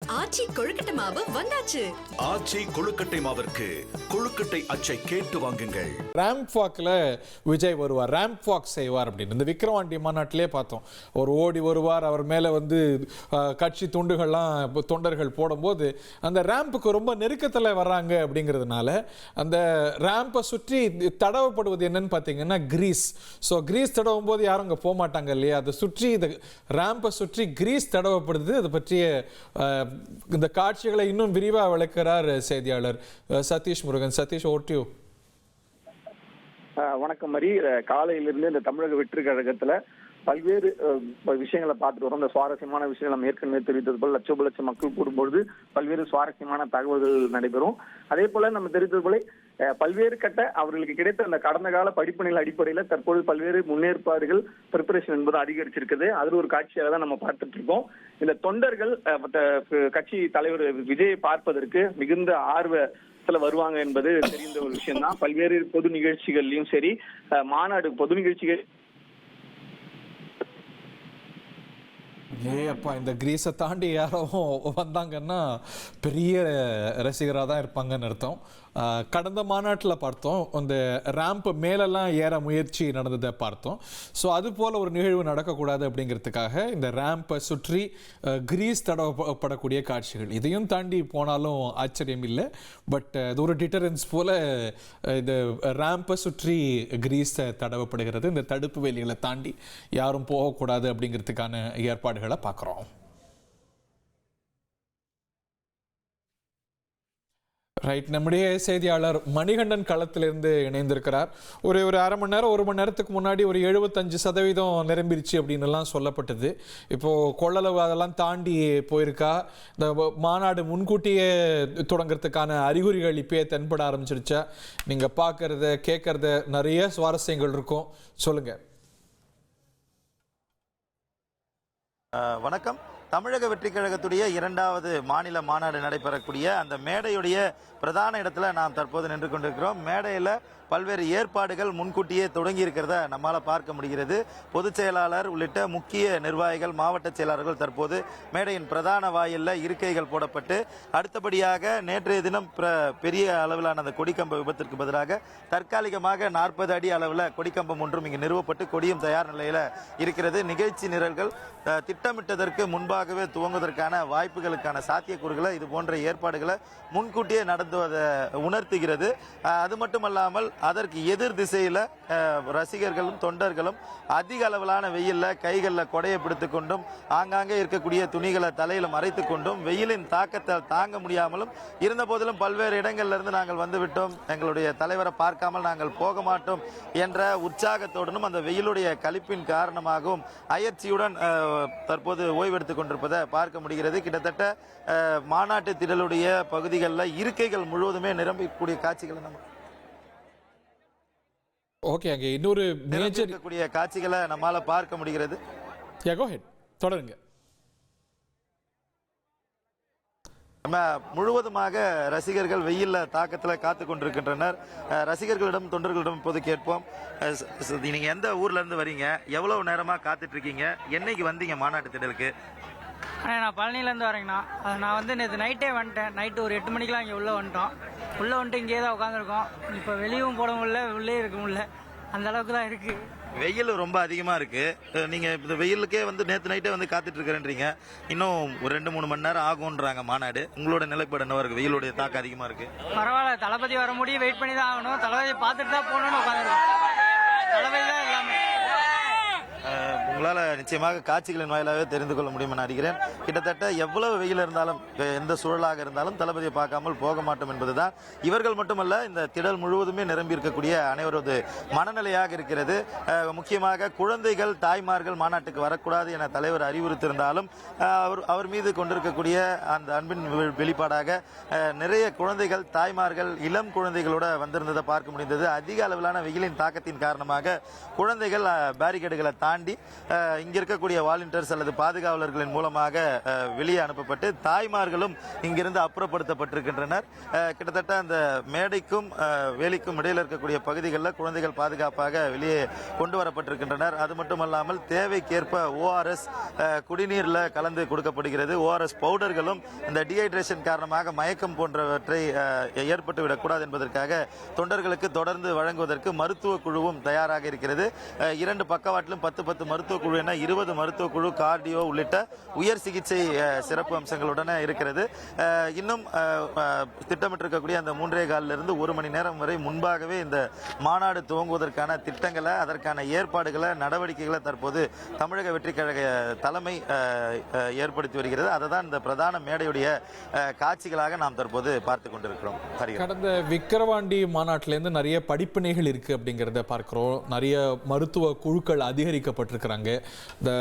ஆச்சி கொழுக்கட்டை மாவு வந்தாச்சு. ஆச்சி கொழுக்கட்டை மாவிற்கு கொழுக்கட்டை அச்சை கேட்டு வாங்குங்கள். ரேம்ப் வாக்ல விஜய் வருவார், ரேம்ப் வாக் செய்வார் அப்படின்னு இந்த விக்ரவாண்டி மாநாட்டிலே பார்த்தோம். ஒரு ஓடி வருவார், அவர் மேலே வந்து கட்சி துண்டுகள்லாம் தொண்டர்கள் போடும்போது அந்த ரேம்புக்கு ரொம்ப நெருக்கத்தில் வர்றாங்க. அப்படிங்கிறதுனால அந்த ரேம்பை சுற்றி தடவப்படுவது என்னன்னு பார்த்தீங்கன்னா கிரீஸ். ஸோ கிரீஸ் தடவும் போது யாரும் அங்கே போக மாட்டாங்க இல்லையா, அதை சுற்றி இந்த ரேம்பை சுற்றி கிரீஸ் தடவப்படுது. அதை பற்றிய இந்த காட்சிகளை இன்னும் விரிவாக விளக்குறார் செய்தியாளர் Satish Murugan. Satish, over to you. வணக்கம் மரி. காலையிலிருந்து இந்த தமிழக வெற்றி கழகத்துல பல்வேறு விஷயங்களை பார்த்துட்டு வரோம். இந்த சுவாரஸ்யமான விஷயங்கள் நம்ம ஏற்கனவே தெரிவித்தது போல லட்சம் மக்கள் கூடும்பொழுது பல்வேறு சுவாரஸ்யமான தகவல்கள் நடைபெறும். அதே போல நம்ம தெரிவித்தது போல பல்வேறு கட்ட அவர்களுக்கு கிடைத்த அந்த கடந்த கால படிப்பணிகள் அடிப்படையில தற்போது பல்வேறு முன்னேற்பாடுகள் ப்ரிப்பரேஷன் என்பது அதிகரிச்சிருக்குது. அதுல ஒரு காட்சியாக தான் நம்ம பார்த்துட்டு இருக்கோம். இந்த தொண்டர்கள் கட்சி தலைவர் விஜயை பார்ப்பதற்கு மிகுந்த ஆர்வத்துல வருவாங்க என்பது தெரிந்த ஒரு விஷயம் தான். பல்வேறு பொது நிகழ்ச்சிகள்லயும் சரி, மாநாடு பொது நிகழ்ச்சிகள் அப்பா இந்த கிரீஸை தாண்டி யாரும் வந்தாங்கன்னா பெரிய ரசிகராக தான் இருப்பாங்கன்னு அர்த்தம். கடந்த மாநாட்டில் பார்த்தோம், அந்த ரேம்ப் மேலெல்லாம் ஏற முயற்சி நடந்ததை பார்த்தோம். ஸோ அது போல் ஒரு நிகழ்வு நடக்கக்கூடாது அப்படிங்கிறதுக்காக இந்த ரேம்பை சுற்றி கிரீஸ் தடவப்படக்கூடிய காட்சிகள். இதையும் தாண்டி போனாலும் ஆச்சரியம் இல்லை. பட் அது ஒரு டிட்டரன்ஸ் போல் இந்த ரேம்பை சுற்றி கிரீஸ் தடவப்படுகிறது. இந்த தடுப்பு வேலிகளை தாண்டி யாரும் போகக்கூடாது அப்படிங்கிறதுக்கான ஏற்பாடுகளை பார்க்குறோம். ரைட், நம்முடைய செய்தியாளர் மணிகண்டன் களத்திலிருந்து இணைந்திருக்கிறார். ஒரு அரை மணி நேரம் 1 மணி நேரத்துக்கு முன்னாடி ஒரு 75% நிரம்பிருச்சு அப்படின்னு எல்லாம் சொல்லப்பட்டது. இப்போது கொள்ளளவு அதெல்லாம் தாண்டி போயிருக்கா? இந்த மாநாடு முன்கூட்டியே தொடங்கிறதுக்கான அறிகுறிகள் இப்பயே தென்பட ஆரம்பிச்சிருச்சா? நீங்கள் பார்க்கறத கேட்கறத நிறைய சுவாரஸ்யங்கள் இருக்கும், சொல்லுங்கள். வணக்கம். தமிழக வெற்றி கழகத்துடைய 2வது மாநில மாநாடு நடைபெறக்கூடிய அந்த மேடையுடைய பிரதான இடத்துல நாம் தற்போது நின்று கொண்டிருக்கிறோம். மேடையில் பல்வேறு ஏற்பாடுகள் முன்கூட்டியே தொடங்கி இருக்கிறத நம்மால் பார்க்க முடிகிறது. பொதுச் செயலாளர் உள்ளிட்ட முக்கிய நிர்வாகிகள், மாவட்ட செயலாளர்கள் தற்போது மேடையின் பிரதான வாயிலில் இருக்கைகள் போடப்பட்டு, அடுத்தபடியாக நேற்றைய தினம் பெரிய அளவிலான அந்த கொடிக்கம்ப விபத்திற்கு பதிலாக தற்காலிகமாக 40 அடி அளவில் கொடிக்கம்பம் ஒன்றும் இங்கு நிறுவப்பட்டு கொடியும் தயார் நிலையில் இருக்கிறது. நிகழ்ச்சி நிரல்கள் திட்டமிட்டதற்கு முன்பாகவே துவங்குவதற்கான வாய்ப்புகளுக்கான சாத்தியக்கூறுகளை இது போன்ற ஏற்பாடுகளை முன்கூட்டியே நடத்துவதை உணர்த்துகிறது. அது மட்டுமல்லாமல் அதற்கு எதிர் திசையில் ரசிகர்களும் தொண்டர்களும் அதிக அளவிலான வெயிலில் கைகளில் கொடையை பிடித்து கொண்டும் ஆங்காங்கே இருக்கக்கூடிய துணிகளை தலையில் மறைத்து கொண்டும் வெயிலின் தாக்கத்தை தாங்க முடியாமலும் இருந்த போதிலும் பல்வேறு இடங்களிலிருந்து நாங்கள் வந்துவிட்டோம், எங்களுடைய தலைவரை பார்க்காமல் நாங்கள் போக மாட்டோம் என்ற உற்சாகத்தோடனும் அந்த வெயிலுடைய கழிப்பின் காரணமாகவும் அயற்சியுடன் தற்போது ஓய்வெடுத்துக் கொண்டிருப்பதை பார்க்க முடிகிறது. கிட்டத்தட்ட மாநாட்டு திடலுடைய பகுதிகளில் இருக்கைகள் முழுவதுமே நிரம்பக்கூடிய காட்சிகளை நம்ம இன்னொரு மேஜர் காட்சிகளை நம்மால பார்க்க முடிகிறது. தொடருங்க. நம்ம முழுவதுமாக ரசிகர்கள் வெயில்ல தாக்கத்தில் காத்து கொண்டிருக்கின்றனர். ரசிகர்களிடம் தொண்டர்களிடம் இப்போது கேட்போம். நீங்க எந்த ஊர்ல இருந்து வரீங்க, எவ்வளவு நேரமா காத்துட்டு இருக்கீங்க, என்னைக்கு வந்தீங்க மாநாட்டு திடலுக்கு? நான் பழனிலேருந்து வரேங்கண்ணா. நான் வந்து நேற்று நைட்டே வந்துட்டேன். நைட்டு ஒரு 8 மணிக்கெலாம் இங்கே உள்ளே வந்துட்டோம். உள்ளே வந்துட்டு இங்கே தான் உட்காந்துருக்கோம். இப்போ வெளியும் போட முடியல, உள்ளே இருக்க முடியல, அந்த அளவுக்கு தான் இருக்குது. வெயில் ரொம்ப அதிகமாக இருக்குது. நீங்கள் இந்த வெயிலுக்கே வந்து நேற்று நைட்டே வந்து காத்துட்டு இருக்கிறேன்றீங்க. இன்னும் ஒரு 2-3 மணி நேரம் ஆகுன்றாங்க மாநாடு. உங்களோட நிலைப்பாடு என்னவா இருக்குது? வெயிலுடைய தாக்கம் அதிகமாக இருக்குது. பரவாயில்ல, தளபதி வர முடியும், வெயிட் பண்ணி தான் ஆகணும். தளபதி பார்த்துட்டு தான் போகணும்னு உட்காந்துருக்கோம். தளபதி தான் எல்லாமே. உங்களால் நிச்சயமாக காட்சிகளின் வாயிலாகவே தெரிந்து கொள்ள முடியும் என அறிகிறேன். கிட்டத்தட்ட எவ்வளவு வெயில் இருந்தாலும், எந்த சூழலாக இருந்தாலும் தளபதியை பார்க்காமல் போக மாட்டோம் என்பதுதான் இவர்கள் மட்டுமல்ல, இந்த திடல் முழுவதுமே நிரம்பி இருக்கக்கூடிய அனைவரது மனநிலையாக இருக்கிறது. முக்கியமாக குழந்தைகள், தாய்மார்கள் மாநாட்டுக்கு வரக்கூடாது என தலைவர் அறிவுறுத்தியிருந்தாலும் அவர் மீது கொண்டிருக்கக்கூடிய அந்த அன்பின் வெளிப்பாடாக நிறைய குழந்தைகள், தாய்மார்கள், இளம் குழந்தைகளோட வந்திருந்ததை பார்க்க முடிந்தது. அதிக அளவிலான வெயிலின் தாக்கத்தின் காரணமாக குழந்தைகள் பேரிகேடுகளை தாண்டி இங்க இருக்கக்கூடிய வாலண்டியர்ஸ் அல்லது பாதுகாவலர்களின் மூலமாக வெளியே அனுப்பப்பட்டு தாய்மார்களும் இங்கிருந்து அப்புறப்படுத்தப்பட்டிருக்கின்றனர். கிட்டத்தட்ட அந்த மேடைக்கும் வேலிக்கும் இடையில் இருக்கக்கூடிய பகுதிகளில் குழந்தைகள் பாதுகாப்பாக வெளியே கொண்டு வரப்பட்டிருக்கின்றனர். அது மட்டுமல்லாமல் தேவைக்கேற்ப ORS குடிநீர்ல கலந்து கொடுக்கப்படுகிறது. ORS பவுடர்களும் இந்த டீஹைட்ரேஷன் காரணமாக மயக்கம் போன்றவற்றை ஏற்பட்டுவிடக்கூடாது என்பதற்காக தொண்டர்களுக்கு தொடர்ந்து வழங்குவதற்கு மருத்துவ குழுவும் தயாராக இருக்கிறது. 2 பக்கவாட்டிலும் 10 மருத்துவ குழு என 20 மருத்துவ குழு, கார்டியோ உள்ளிட்ட உயர் சிகிச்சை சிறப்பு அம்சங்களுடன் இருக்கிறது. இன்னும் திட்டமிட்டிருக்கக்கூடிய அந்த 3:15 1 மணி நேரம் வரை முன்பாகவே இந்த மாநாடு துவங்குவதற்கான திட்டங்களை, அதற்கான ஏற்பாடுகளை, நடவடிக்கைகளை தற்போது தமிழக வெற்றிக் கழக தலைமை ஏற்படுத்தி வருகிறது. அதை தான் இந்த பிரதான மேடையுடைய காட்சிகளாக நாம் தற்போது பார்த்து கொண்டிருக்கிறோம். கடந்த விக்கிரவாண்டி மாநாட்டிலேருந்து நிறைய படிப்பினைகள் இருக்கு அப்படிங்கிறத பார்க்கிறோம். நிறைய மருத்துவ குழுக்கள் அதிகரிக்கப்பட்டிருக்கிறாங்க. இந்த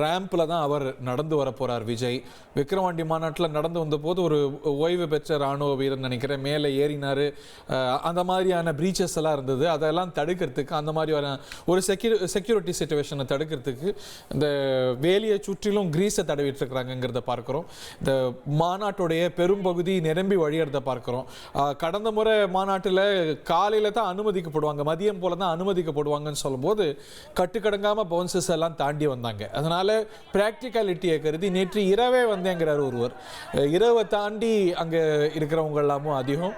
ரேம்பில் தான் அவர் நடந்து வர போறார் விஜய். விக்கிரவாண்டி மாநாட்டில் நடந்து வந்தபோது ஒரு ஓய்வு பெற்ற ராணுவ வீரர் நினைக்கிறேன் மேலே ஏறினார். அந்த மாதிரியான பிரீச்சஸ் எல்லாம் இருந்தது. அதெல்லாம் தடுக்கிறதுக்கு, அந்த மாதிரியான ஒரு செக்யூரிட்டி சிச்சுவேஷனை தடுக்கிறதுக்கு இந்த வேலியை சுற்றிலும் கிரீஸை தடவிட்டு இருக்கிறாங்கிறத பார்க்கிறோம். இந்த மாநாட்டுடைய பெரும்பகுதி நிரம்பி வழியறத பார்க்கிறோம். கடந்த முறை மாநாட்டில் காலையில தான் அனுமதிக்கப்படுவாங்க, மதியம் போல தான் அனுமதிக்கப்படுவாங்கன்னு சொல்லும்போது கட்டுக்கடங்காம பவுன்சஸ் எல்லாம் தாண்டி வந்தாங்க. அதனால பிராக்டிகாலிட்டியை கருதி நேற்று இரவே வந்தேங்கிறார் ஒருவர். இரவை தாண்டி அங்கே இருக்கிறவங்க எல்லாமும் அதிகம்.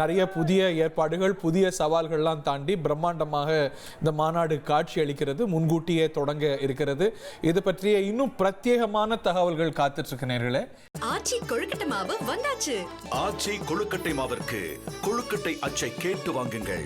நிறைய புதிய ஏற்பாடுகள், புதிய சவால்கள்லாம் தாண்டி பிரம்மாண்டமாக இந்த மாநாடு காட்சி அளிக்கிறது, முன்கூட்டியே தொடங்க இருக்கிறது. இது பற்றிய இன்னும் பிரத்யேகமான தகவல்கள் காத்துட்டு இருக்க நேயர்களே. ஆச்சி கொழுக்கட்டை மாவு வந்தாச்சு. ஆச்சி கொழுக்கட்டை மாவிற்கு கொழுக்கட்டை அச்சை கேட்டு வாங்குங்கள்.